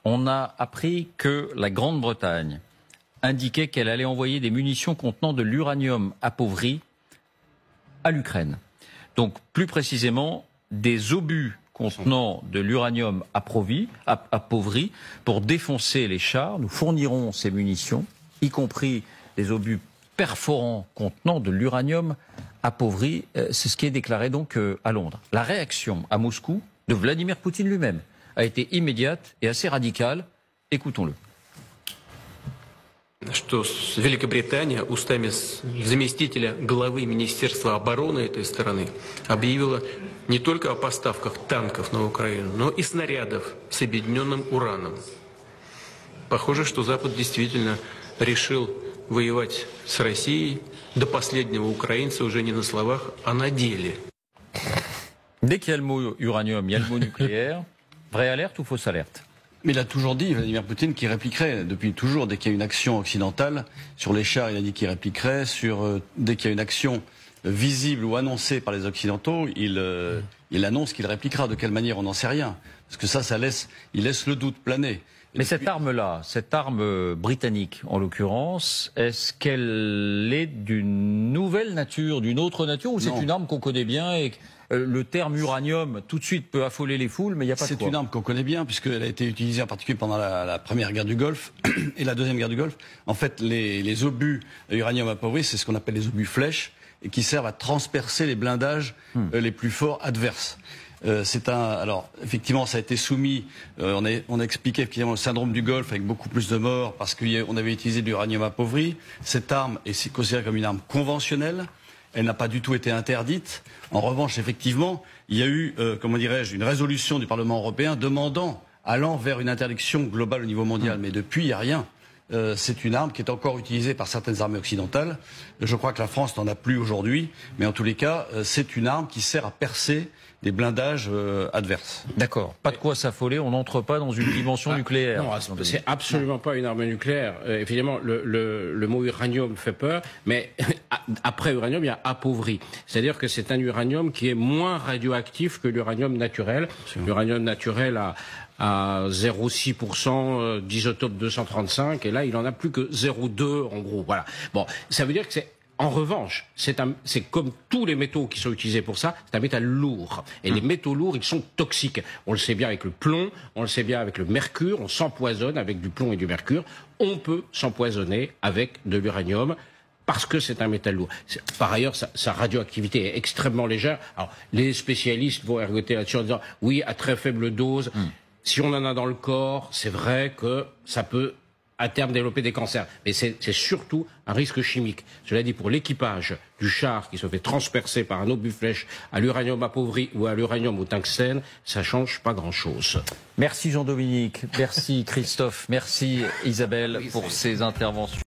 on a appris que la Grande-Bretagne indiquait qu'elle allait envoyer des munitions contenant de l'uranium appauvri à l'Ukraine. Donc, plus précisément, des obus contenant de l'uranium appauvri pour défoncer les chars. Nous fournirons ces munitions, y compris des obus perforants contenant de l'uranium appauvri. C'est ce qui est déclaré donc à Londres. La réaction à Moscou de Vladimir Poutine lui-même a été immédiate et assez radicale. Écoutons-le. Что Великобритания устами заместителя главы Министерства обороны этой страны объявила не только о поставках танков на Украину, но и снарядов с объединенным ураном. Похоже, что Запад действительно решил воевать с Россией до последнего украинца уже не на словах, а на деле. Dès qu'il y a le mot uranium, il y a le mot nucléaire. Vraie alerte ou fausse alerte? Mais il a toujours dit, Vladimir Poutine, qu'il répliquerait depuis toujours dès qu'il y a une action occidentale. Sur les chars, il a dit qu'il répliquerait. Dès qu'il y a une action visible ou annoncée par les Occidentaux, il annonce qu'il répliquera. De quelle manière, on n'en sait rien. Parce que il laisse le doute planer. Mais cette arme-là, cette arme britannique en l'occurrence, est-ce qu'elle est d'une nouvelle nature, d'une autre nature, ou c'est une arme qu'on connaît bien et le terme uranium tout de suite peut affoler les foules, mais il n'y a pas de quoi. C'est une arme qu'on connaît bien puisqu'elle a été utilisée en particulier pendant la première guerre du Golfe et la deuxième guerre du Golfe. En fait, les obus uranium appauvri, c'est ce qu'on appelle les obus flèches et qui servent à transpercer les blindages les plus forts adverses. Alors, effectivement, ça a été soumis, on a expliqué effectivement le syndrome du Golfe avec beaucoup plus de morts parce qu'on avait utilisé de l'uranium appauvri. Cette arme est considérée comme une arme conventionnelle. Elle n'a pas du tout été interdite. En revanche, effectivement, il y a eu, comment dirais-je, une résolution du Parlement européen allant vers une interdiction globale au niveau mondial. Mais depuis, il n'y a rien. C'est une arme qui est encore utilisée par certaines armées occidentales. Je crois que la France n'en a plus aujourd'hui. Mais en tous les cas, c'est une arme qui sert à percer des blindages adverses. D'accord. Pas de quoi s'affoler, on n'entre pas dans une dimension nucléaire. Non, c'est absolument pas une arme nucléaire. Évidemment, le mot uranium fait peur, mais après uranium, il y a appauvri. C'est-à-dire que c'est un uranium qui est moins radioactif que l'uranium naturel. L'uranium naturel à 0,6% d'isotope 235, et là, il en a plus que 0,2 en gros. Voilà. Bon, ça veut dire que en revanche, c'est comme tous les métaux qui sont utilisés pour ça, c'est un métal lourd. Et les métaux lourds, ils sont toxiques. On le sait bien avec le plomb, on le sait bien avec le mercure, on s'empoisonne avec du plomb et du mercure. On peut s'empoisonner avec de l'uranium parce que c'est un métal lourd. Par ailleurs, sa radioactivité est extrêmement légère. Alors, les spécialistes vont ergoter là-dessus en disant, oui, à très faible dose, si on en a dans le corps, c'est vrai que ça peut à terme développer des cancers. Mais c'est surtout un risque chimique. Cela dit, pour l'équipage du char qui se fait transpercer par un obus flèche à l'uranium appauvri ou à l'uranium au tungstène, ça change pas grand-chose. Merci Jean-Dominique, merci Christophe, merci Isabelle pour ces interventions.